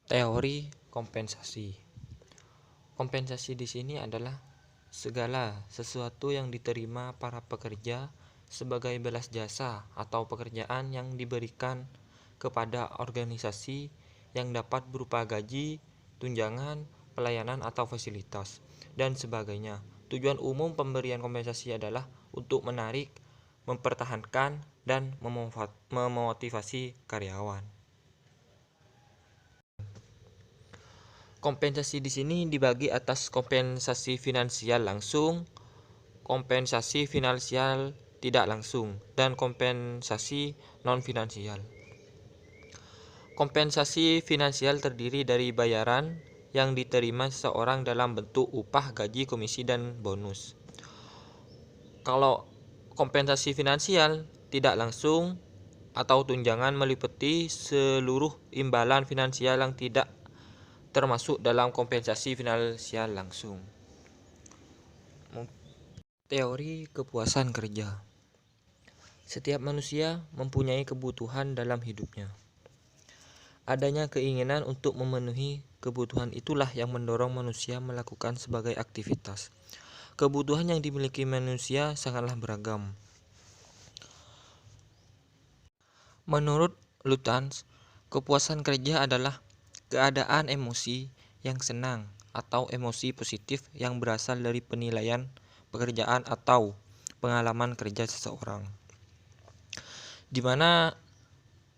Teori kompensasi. Kompensasi di sini adalah segala sesuatu yang diterima para pekerja sebagai balas jasa atau pekerjaan yang diberikan kepada organisasi yang dapat berupa gaji, tunjangan, pelayanan atau fasilitas, dan sebagainya. Tujuan umum pemberian kompensasi adalah untuk menarik, mempertahankan, dan memotivasi karyawan. Kompensasi di sini dibagi atas kompensasi finansial langsung, kompensasi finansial tidak langsung, dan kompensasi non-finansial. Kompensasi finansial terdiri dari bayaran yang diterima seseorang dalam bentuk upah, gaji, komisi, dan bonus. Kalau kompensasi finansial tidak langsung atau tunjangan meliputi seluruh imbalan finansial yang tidak termasuk dalam kompensasi finansial langsung. Teori kepuasan kerja. Setiap manusia mempunyai kebutuhan dalam hidupnya. Adanya keinginan untuk memenuhi kebutuhan itulah yang mendorong manusia melakukan sebagai aktivitas. Kebutuhan yang dimiliki manusia sangatlah beragam. Menurut Lutáns, kepuasan kerja adalah keadaan emosi yang senang atau emosi positif yang berasal dari penilaian pekerjaan atau pengalaman kerja seseorang, di mana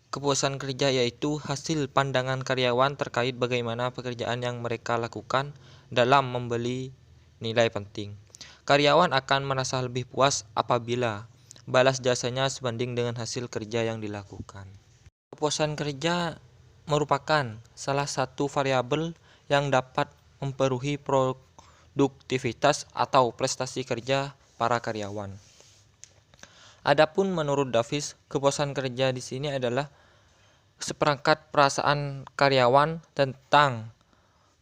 kepuasan kerja yaitu hasil pandangan karyawan terkait bagaimana pekerjaan yang mereka lakukan dalam membeli nilai penting. Karyawan akan merasa lebih puas apabila balas jasanya sebanding dengan hasil kerja yang dilakukan. Kepuasan kerja merupakan salah satu variabel yang dapat mempengaruhi produktivitas atau prestasi kerja para karyawan. Adapun menurut Davis, kepuasan kerja di sini adalah seperangkat perasaan karyawan tentang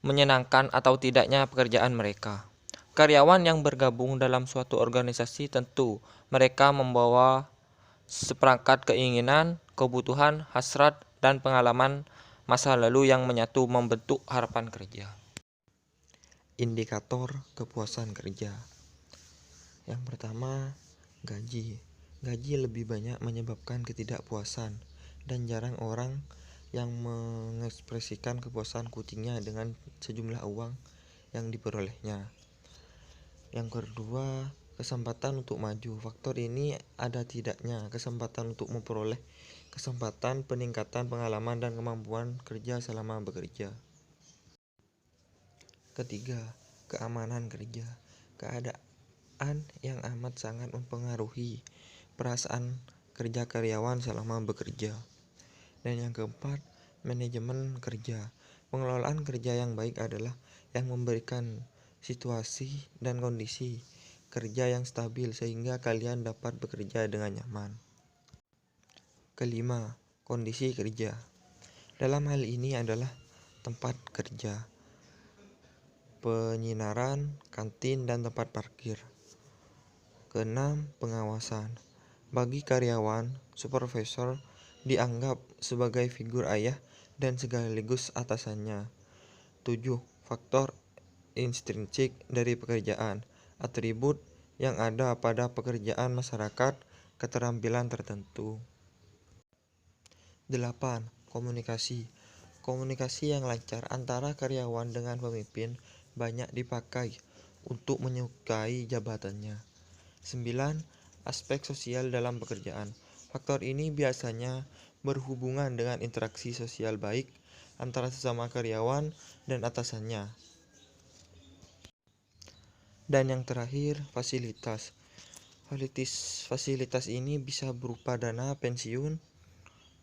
menyenangkan atau tidaknya pekerjaan mereka. Karyawan yang bergabung dalam suatu organisasi tentu mereka membawa seperangkat keinginan, kebutuhan, hasrat, dan pengalaman masa lalu yang menyatu membentuk harapan kerja. Indikator kepuasan kerja. Yang pertama, gaji. Gaji lebih banyak menyebabkan ketidakpuasan, dan jarang orang yang mengekspresikan kepuasan kucingnya dengan sejumlah uang yang diperolehnya. Yang kedua, kesempatan untuk maju. Faktor ini ada tidaknya kesempatan untuk memperoleh kesempatan, peningkatan pengalaman, dan kemampuan kerja selama bekerja. Ketiga, keamanan kerja. Keadaan yang amat sangat mempengaruhi perasaan kerja karyawan selama bekerja. Dan yang keempat, manajemen kerja. Pengelolaan kerja yang baik adalah yang memberikan situasi dan kondisi kerja yang stabil sehingga kalian dapat bekerja dengan nyaman. Kelima, kondisi kerja. Dalam hal ini adalah tempat kerja, penyinaran, kantin, dan tempat parkir. Keenam, pengawasan. Bagi karyawan, supervisor dianggap sebagai figur ayah dan sekaligus atasannya. 7. Faktor intrinsik dari pekerjaan. Atribut yang ada pada pekerjaan masyarakat, keterampilan tertentu. 8. Komunikasi. Komunikasi yang lancar antara karyawan dengan pemimpin banyak dipakai untuk menyukai jabatannya. 9. Aspek sosial dalam pekerjaan. Faktor ini biasanya berhubungan dengan interaksi sosial baik antara sesama karyawan dan atasannya. Dan yang terakhir, fasilitas. Fasilitas ini bisa berupa dana pensiun,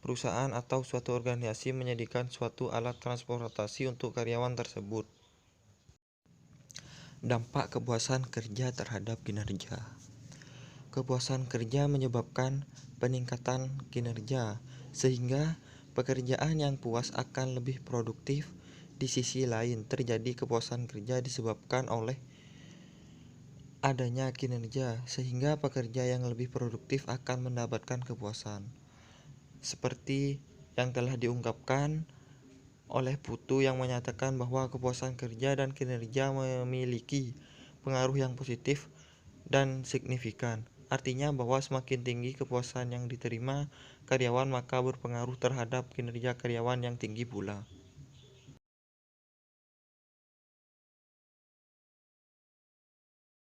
perusahaan atau suatu organisasi menyediakan suatu alat transportasi untuk karyawan tersebut. Dampak kepuasan kerja terhadap kinerja. Kepuasan kerja menyebabkan peningkatan kinerja, sehingga pekerjaan yang puas akan lebih produktif. Di sisi lain, terjadi kepuasan kerja disebabkan oleh adanya kinerja, sehingga pekerja yang lebih produktif akan mendapatkan kepuasan. Seperti yang telah diungkapkan oleh Putu yang menyatakan bahwa kepuasan kerja dan kinerja memiliki pengaruh yang positif dan signifikan. Artinya bahwa semakin tinggi kepuasan yang diterima karyawan maka berpengaruh terhadap kinerja karyawan yang tinggi pula.